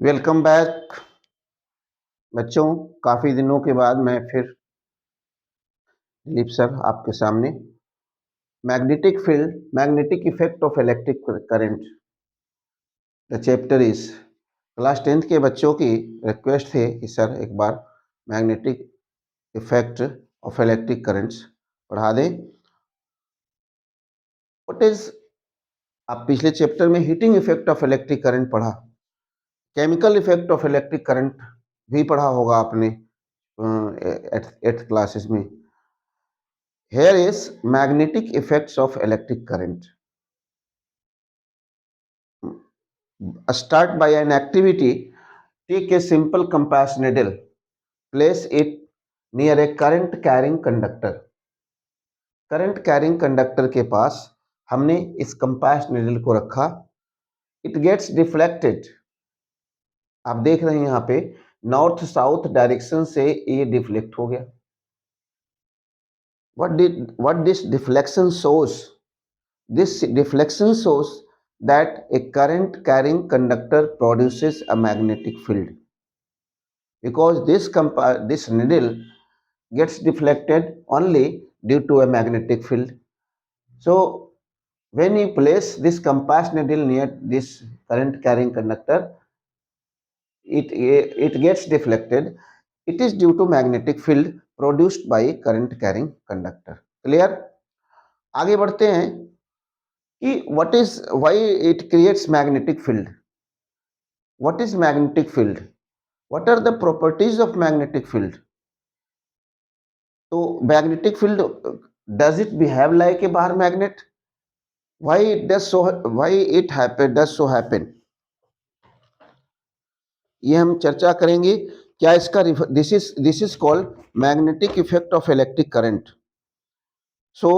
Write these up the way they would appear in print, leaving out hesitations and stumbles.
Welcome back बच्चों। काफ़ी दिनों के बाद मैं फिर दिलीप सर आपके सामने magnetic effect of electric current. The chapter is class 10th के बच्चों की रिक्वेस्ट थे कि सर एक बार magnetic effect of electric currents पढ़ा दें। व्हाट इज आप पिछले चैप्टर में heating effect of electric current पढ़ा, chemical effect of electric current भी पढ़ा होगा आपने एट्थ क्लासेस में। Here is magnetic effects of electric current. Start by an activity. Take a simple compass needle. Place it near a current carrying conductor. Current carrying conductor के पास हमने इस compass needle को रखा। It gets deflected. आप देख रहे हैं यहाँ पे नॉर्थ साउथ डायरेक्शन से ये डिफ्लेक्ट हो गया। what this deflection shows? This deflection shows that a current carrying conductor produces a magnetic field because this needle gets deflected only due to a magnetic field. So when you place this compass needle near this current carrying conductor, it gets deflected. It is due to magnetic field produced by current carrying conductor. Clear? आगे बढ़ते हैं कि what is why it creates magnetic field. What is magnetic field? What are the properties of magnetic field? So magnetic field, does it behave like a bar magnet? Why it does so? Why it happen? Does so happen? ये हम चर्चा करेंगे। क्या इसका this is called magnetic effect of electric current. So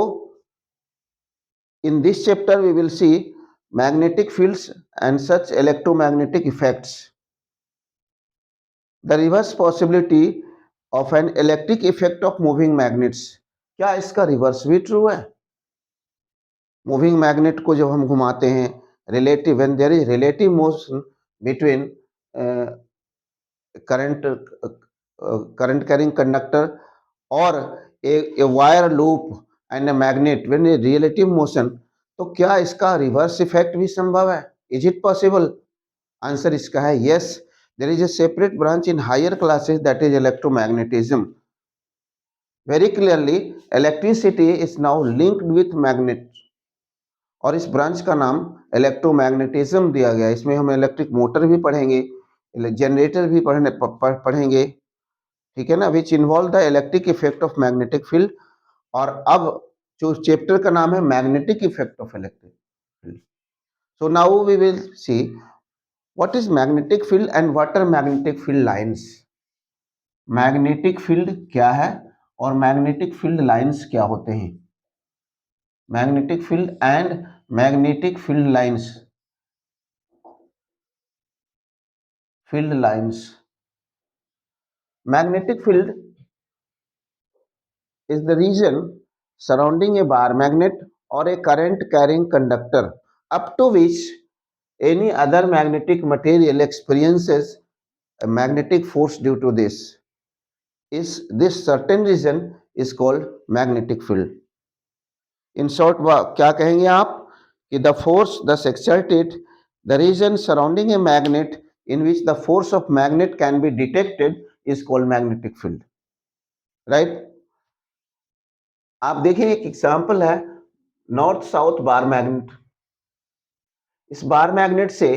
in this chapter we will see magnetic fields and such electromagnetic effects. The reverse possibility of an electric effect of moving magnets. क्या इसका reverse भी true है? Moving magnet को जब हम घुमाते हैं, relative when there is relative motion between current carrying conductor और a wire loop and a magnet when a relative motion, तो क्या इसका रिवर्स इफेक्ट भी संभव है? Is it possible? आंसर इसका है yes. There is a separate branch in higher classes, that is electromagnetism. Very clearly, electricity is now linked with magnet और इस ब्रांच का नाम इलेक्ट्रोमैग्नेटिज्म दिया गया। इसमें हम इलेक्ट्रिक मोटर भी पढ़ेंगे, जनरेटर भी पढ़ेंगे, ठीक है ना, which involve the electric effect of magnetic field. और अब जो चैप्टर का नाम है magnetic effect of electric field. So now we will see what is magnetic field and what are magnetic field lines. Magnetic field क्या है और magnetic field lines क्या होते हैं? Magnetic field and magnetic field lines. Field lines, magnetic field is the region surrounding a bar magnet or a current carrying conductor up to which any other magnetic material experiences a magnetic force. Due to this certain region is called magnetic field. In short, क्या कहेंगे आप कि the force thus exerted, the region surrounding a magnet in which the force of magnet can be detected is called magnetic field. Right? आप देखिए एक example है north south bar magnet. इस bar magnet से,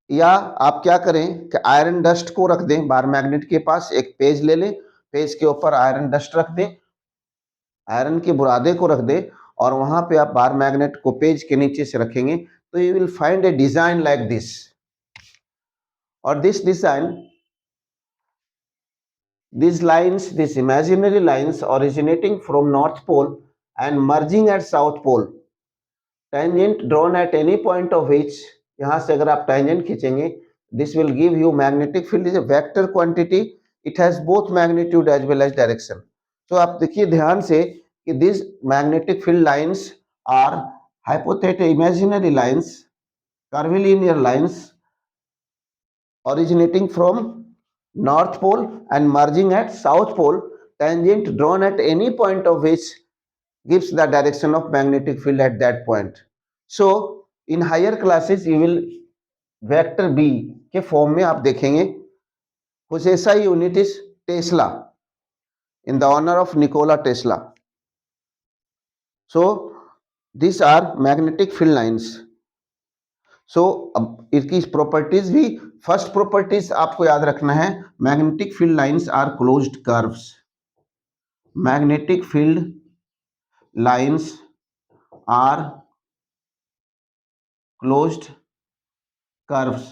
या आप क्या करें कि आयरन डस्ट को रख दें बार मैग्नेट के पास, एक पेज ले लें, पेज के ऊपर आयरन डस्ट रख दें, आयरन के बुरादे को रख दें और वहां पे आप बार मैग्नेट को पेज के नीचे से रखेंगे तो you will find a design like this. और this design, these lines, these imaginary lines originating from north pole and merging at south pole, tangent drawn at any point of which, यहां से अगर आप tangent खींचेंगे, this will give you magnetic field is a vector quantity, it has both magnitude as well as direction. So आप देखिए ध्यान से कि these magnetic field lines are hypothetical imaginary lines, curvilinear lines originating from north pole and merging at south pole, tangent drawn at any point of which gives the direction of magnetic field at that point. So in higher classes you will vector B के form में आप देखेंगे कुछ ऐसा unit is tesla in the honor of Nikola Tesla. So these are magnetic field lines. So इसकी properties भी, first properties आपको याद रखना है, magnetic field lines are closed curves. Magnetic field lines are closed curves.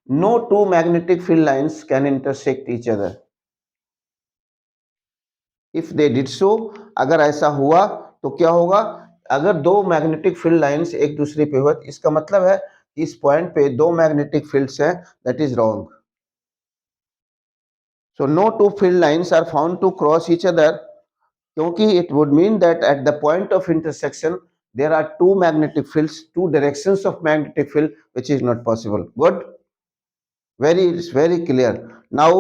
No two magnetic field lines can intersect each other. If they did so, अगर ऐसा हुआ तो क्या होगा, अगर दो मैग्नेटिक फील्ड लाइंस एक दूसरे पे हुआ, इसका मतलब है इस पॉइंट पे दो मैग्नेटिक फील्ड्स हैं, that is wrong. So no two field lines are found to cross each other, क्योंकि it would mean that at the point of intersection there are two magnetic fields, two directions of magnetic field, which is not possible. Good, very clear. Now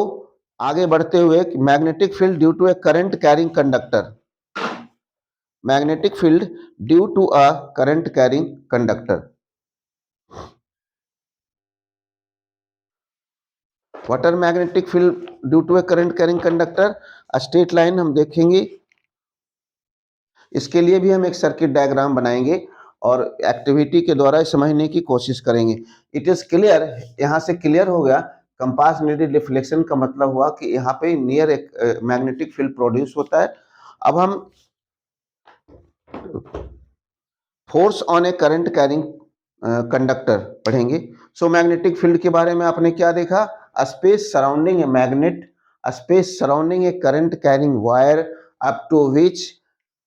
आगे बढ़ते हुए, magnetic field due to a current carrying conductor. Magnetic field due to a current carrying conductor. What are magnetic field due to a current carrying conductor? A straight line हम देखेंगे, इसके लिए भी हम एक सर्किट डायग्राम बनाएंगे और activity के द्वारा समझने की कोशिश करेंगे. इट इज क्लियर, यहाँ से क्लियर हो गया. कंपास नीडेड रिफ्लेक्शन का मतलब हुआ कि यहाँ पे नियर एक मैग्नेटिक फील्ड प्रोड्यूस होता है. अब हम force on a current carrying conductor पढ़ेंगे. सो मैग्नेटिक फील्ड के बारे में आपने क्या देखा, a space surrounding a magnet, a space surrounding a current carrying wire up to which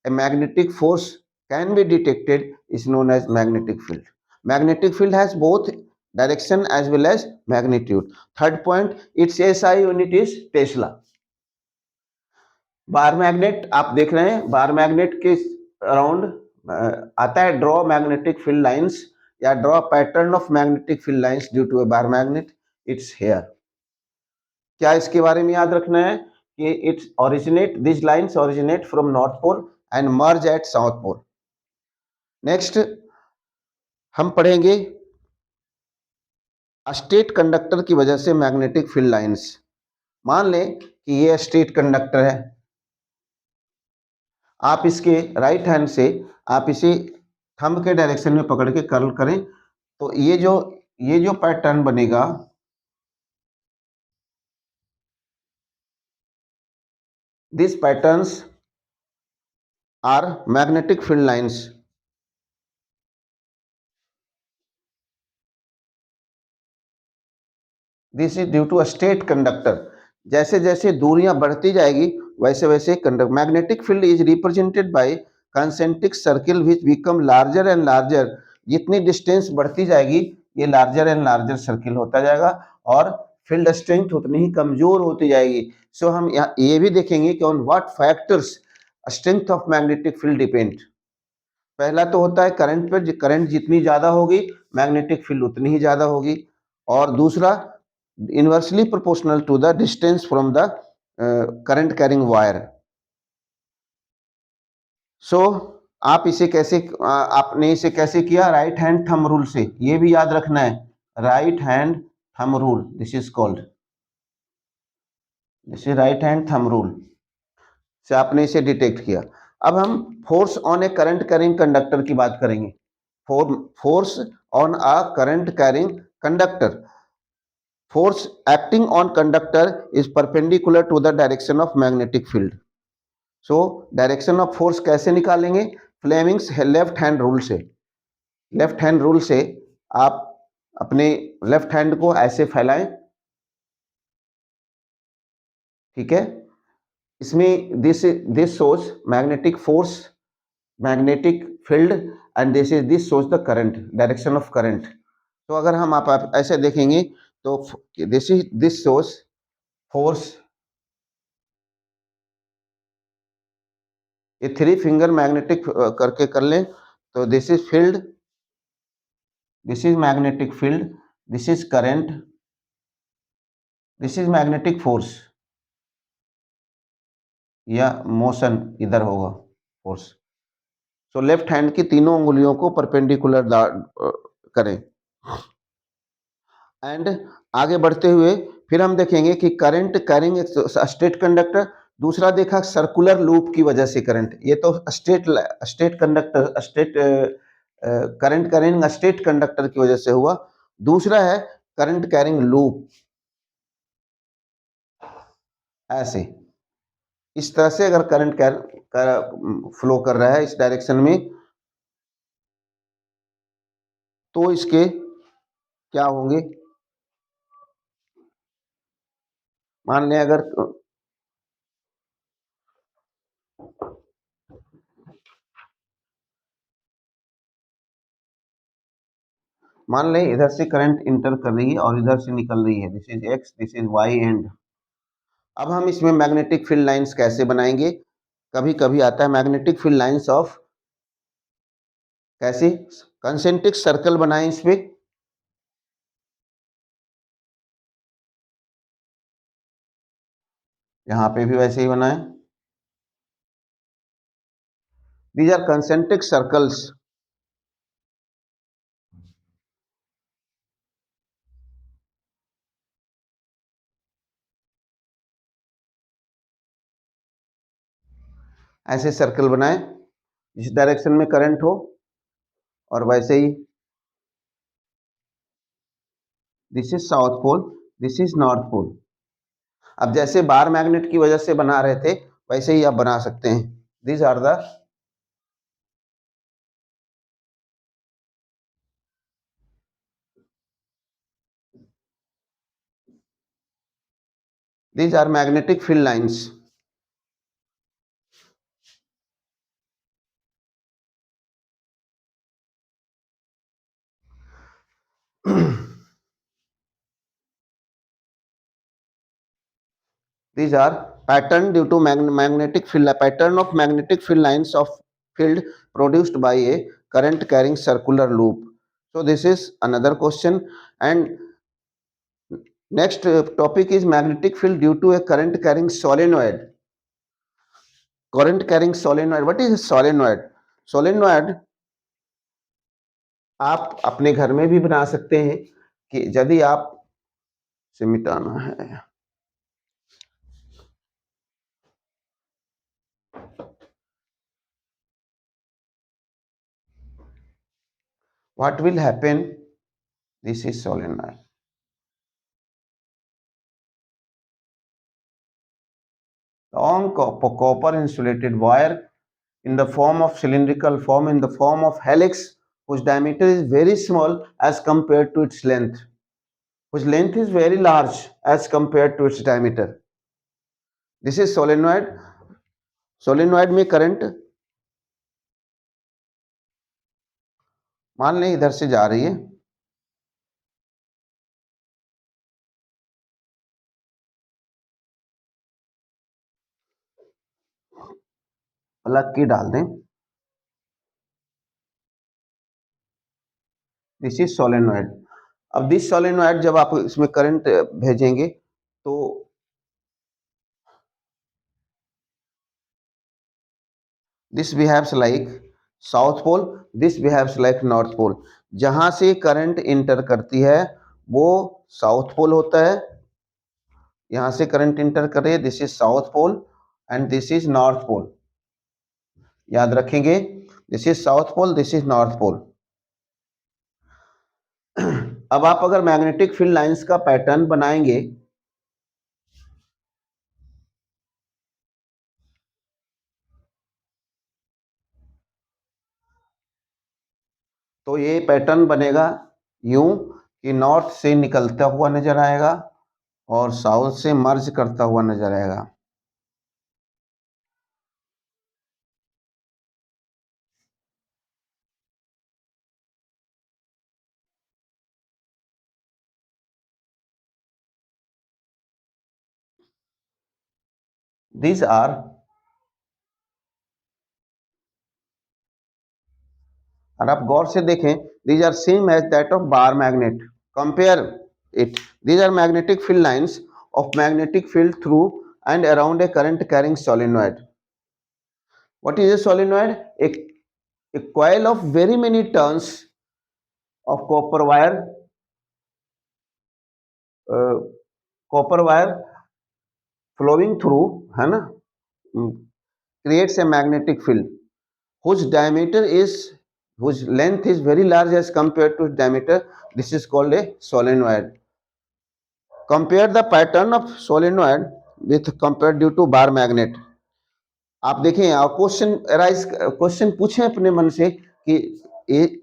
a magnetic force can be detected is known as magnetic field. Magnetic field has both direction as well as magnitude. Third point, its SI unit is Tesla. Bar magnet आप देख रहे हैं, bar magnet के around आता है draw magnetic field lines या draw pattern of magnetic field lines due to a bar magnet. It's here. क्या इसके बारे में याद रखना है कि it's originate, this lines originate from north pole and merge at south pole. Next हम पढ़ेंगे स्टेट कंडक्टर की वजह से मैग्नेटिक फील्ड लाइंस. मान लें कि ये स्टेट कंडक्टर है, आप इसके राइट हैंड से आप इसे थंब के डायरेक्शन में पकड़ के कर्ल करें तो ये जो पैटर्न बनेगा, this patterns are magnetic field lines. This is due to a straight conductor. जैसे जैसे दूरियां बढ़ती जाएगी वैसे वैसे conduct. Magnetic field is represented by concentric circle which become larger and larger. जितनी डिस्टेंस बढ़ती जाएगी ये लार्जर एंड लार्जर सर्किल होता जाएगा और फील्ड स्ट्रेंथ उतनी ही कमजोर होती जाएगी. सो हम ये भी देखेंगे कि on what factors strength of magnetic field depend. पहला तो होता है करंट पर, करंट जितनी ज्यादा होगी मैग्नेटिक फील्ड उतनी ही ज्यादा होगी. और दूसरा inversely proportional to the distance from the current carrying wire. So आप इसे कैसे, आपने इसे कैसे किया, राइट हैंड थंब रूल से. ये भी याद रखना है, right hand thumb rule, this is called, this is right hand thumb rule से आपने इसे डिटेक्ट किया. अब हम force on a current carrying conductor की बात करेंगे. Force on a current carrying conductor. Force acting on conductor is perpendicular to the direction of magnetic field. So direction of force कैसे निकालेंगे, फ्लेमिंग्स लेफ्ट हैंड रूल से. Left hand rule से आप अपने left hand को ऐसे फैलाएं, ठीक है. इसमें this shows magnetic force, magnetic field and this shows the current, direction of current. तो अगर हम आप ऐसे देखेंगे तो दिस शोज फोर्स. ये थ्री फिंगर मैग्नेटिक करके कर लें तो this is field, this is magnetic field, this is current, this is magnetic force या मोशन, इधर होगा फोर्स। सो लेफ्ट हैंड की तीनों उंगलियों को परपेंडिकुलर करें एंड आगे बढ़ते हुए फिर हम देखेंगे कि करंट कैरिंग स्टेट कंडक्टर, दूसरा देखा सर्कुलर लूप की वजह से करंट, ये तो state conductor state current carrying state conductor की वजह से हुआ। दूसरा है करंट कैरिंग लूप, ऐसे इस तरह से अगर करंट फ्लो कर रहा है इस डायरेक्शन में, तो इसके क्या होंगे, मान लें अगर मान लें इधर से करंट इंटर कर रही है और इधर से निकल रही है, this is X, this is Y and अब हम इसमें मैग्नेटिक फील्ड लाइंस कैसे बनाएंगे। कभी कभी आता है मैग्नेटिक फील्ड लाइंस ऑफ, कैसे कंसेंट्रिक सर्कल बनाएं इस पे, यहां पे भी वैसे ही बनाएं, दीज आर कंसेंट्रिक सर्कल्स। ऐसे सर्कल बनाएं जिस डायरेक्शन में करंट हो, और वैसे ही this is south pole, this is north pole. अब जैसे बार मैग्नेट की वजह से बना रहे थे वैसे ही आप बना सकते हैं। These are the these are magnetic field lines. These are pattern due to magnetic field, pattern of magnetic field lines of field produced by a current carrying circular loop. So this is another question. And next topic is magnetic field due to a current carrying solenoid. Current carrying solenoid. What is a solenoid? Solenoid आप अपने घर में भी बना सकते हैं कि यदि आप से मिटाना है, what will happen, this is solenoid. Long copper insulated wire in the form of cylindrical form in the form of helix, whose diameter is very small as compared to its length, whose length is very large as compared to its diameter. This is solenoid. solenoid में current मान लें इधर से जा रही है, plug की डाल दें, दिस इज सोलेनॉइड। अब दिस सोलेनॉइड जब आप इसमें करंट भेजेंगे तो this behaves like south pole, this behaves like north pole. जहां से करंट इंटर करती है वो साउथ पोल होता है, यहां से करंट इंटर कर रही है, this is south pole and this is north pole. याद रखेंगे, this is south pole, this is north pole. अब आप अगर मैग्नेटिक फील्ड लाइंस का पैटर्न बनाएंगे तो ये पैटर्न बनेगा यूं कि नॉर्थ से निकलता हुआ नजर आएगा और साउथ से मर्ज करता हुआ नजर आएगा। These are, और आप गौर से देखें, these are same as that of bar magnet, compare it. These are magnetic field lines of magnetic field through and around a current carrying solenoid. What is a solenoid? A coil of very many turns of uh, copper wire flowing through, है ना, creates a magnetic field whose diameter is whose length is very large as compared to diameter. This is called a solenoid. Compare the pattern of solenoid with compared due to bar magnet. आप देखें, question पूछें अपने मन से कि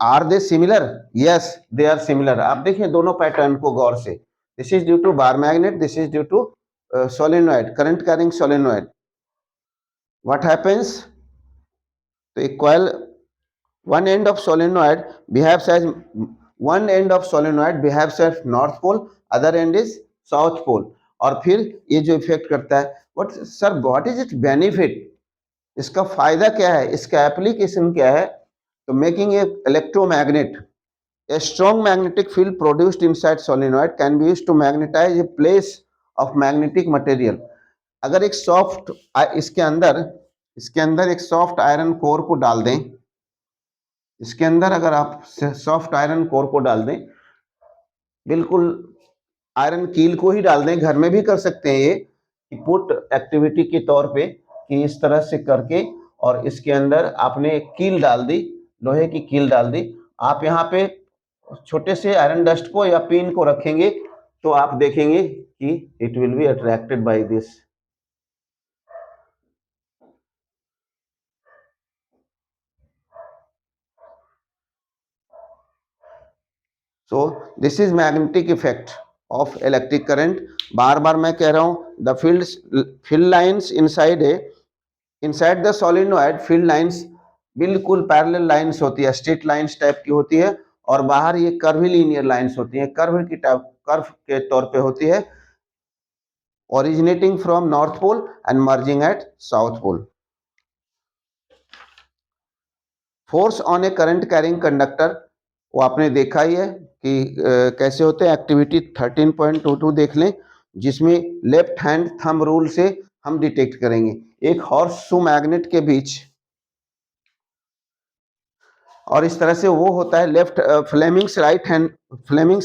are they similar? Yes, they are similar. आप देखें दोनों पैटर्न को गौर से. This is due to bar magnet, this is due to solenoid, current carrying solenoid. What happens? The coil, one end of solenoid behaves as north pole, other end is south pole. और फिर ये जो effect करता है, what is its benefit? इसका फायदा क्या है, इसका एप्लीकेशन क्या है? तो making a electromagnet. A strong magnetic field produced inside solenoid can be used to magnetize a place of magnetic material. अगर एक सॉफ्ट इसके अंदर एक सॉफ्ट आयरन कोर को डाल दें, इसके अंदर अगर आप सॉफ्ट आयरन कोर को डाल दें, बिल्कुल आयरन कील को ही डाल दें, घर में भी कर सकते हैं ये पुट एक्टिविटी के तौर पे, कि इस तरह से करके और इसके अंदर आपने कील डाल दी, लोहे की कील डाल दी. आप यहाँ पे छोटे से आयरन डस्ट को या पिन को रखेंगे तो आप देखेंगे कि it will be attracted by this. So this is magnetic effect of electric current. बार बार मैं कह रहा हूं, the field lines inside the solenoid, field lines बिल्कुल पैरेलल लाइंस होती है, स्ट्रेट लाइंस टाइप की होती है, और बाहर ये कर्वीलिनियर लाइंस होती है, कर्व के तौर पे होती है, originating from north pole and merging at south pole. Force on a current carrying conductor, वो आपने देखा ही है कि कैसे होते हैं. एक्टिविटी 13.22 देख लें, जिसमें लेफ्ट हैंड थंब रूल से हम डिटेक्ट करेंगे. एक हॉर्सशू मैग्नेट के बीच, और इस तरह से वो होता है फ्लेमिंग्स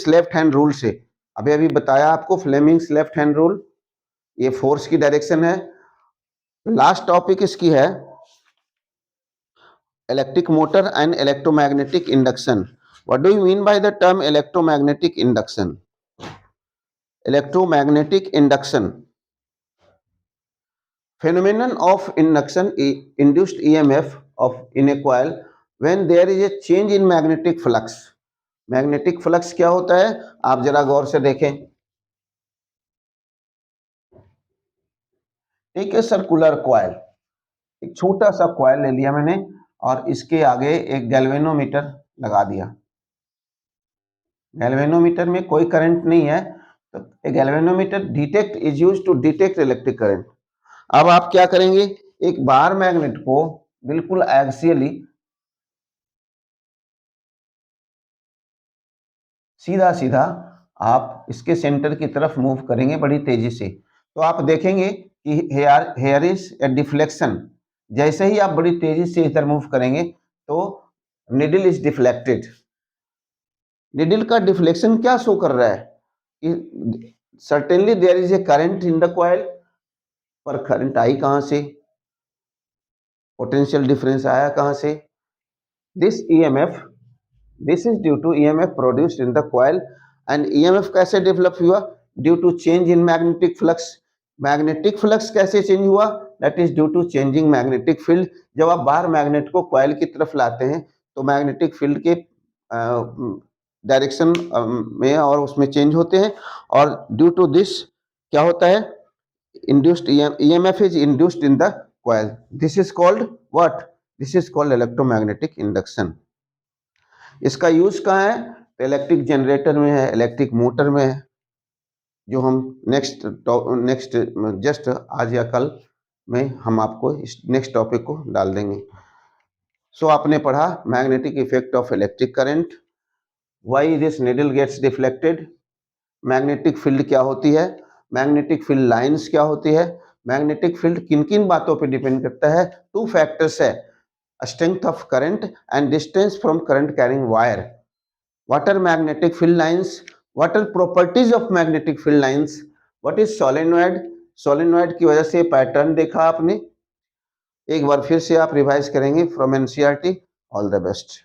लेफ्ट हैंड रूल से. अभी बताया आपको फ्लेमिंग्स लेफ्ट हैंड रूल, ये फोर्स की डायरेक्शन है. लास्ट टॉपिक इसकी है electric motor and electromagnetic induction. What do you mean by the term electromagnetic induction? Electromagnetic induction, phenomenon of induction induced EMF in a coil when there is a change in magnetic flux. Magnetic flux क्या होता है, आप जरा गौर से देखें. एक circular coil, एक छोटा सा कॉइल ले लिया मैंने और इसके आगे एक गैल्वेनोमीटर लगा दिया. गैल्वेनोमीटर में कोई करंट नहीं है, तो galvanometer is used to detect electric current. अब आप क्या करेंगे, एक बार मैग्नेट को बिल्कुल एक्सियली सीधा सीधा आप इसके सेंटर की तरफ मूव करेंगे बड़ी तेजी से, तो आप देखेंगे कि हेयर इज ए डिफ्लेक्शन. जैसे ही आप बड़ी तेजी से इधर मूव करेंगे तो निडल इज डिफ्लेक्टेड. निडल का डिफ्लेक्शन क्या शो कर रहा है कि certainly there is a current in the coil, पर करंट आई कहां से, पोटेंशियल डिफरेंस आया कहां से. This is due to EMF produced in the coil. And EMF कैसे डेवलप हुआ? Due to change in magnetic flux. Magnetic flux कैसे चेंज हुआ? That is due to changing magnetic field. जब आप बाहर मैग्नेट को कॉइल की तरफ लाते हैं तो मैग्नेटिक फील्ड के डायरेक्शन में और उसमें चेंज होते हैं, और ड्यू टू दिस क्या होता है, induced EMF is induced in the coil. This is called what? This is called electromagnetic induction. इसका यूज कहाँ है? तो इलेक्ट्रिक जनरेटर में है, इलेक्ट्रिक मोटर में है, जो हम नेक्स्ट जस्ट आज या कल में हम आपको इस नेक्स्ट टॉपिक को डाल देंगे. सो आपने पढ़ा magnetic effect of electric current, why this needle gets deflected, magnetic field क्या होती है, मैग्नेटिक फील्ड लाइंस क्या होती है, मैग्नेटिक फील्ड किन किन बातों पे डिपेंड करता है। टू फैक्टर्स है, strength of current and distance from current carrying wire. What are magnetic field lines? What are properties of magnetic field lines? What is solenoid? solenoid की वजह से पैटर्न देखा आपने, एक बार फिर से आप रिवाइज करेंगे from NCERT. All the best.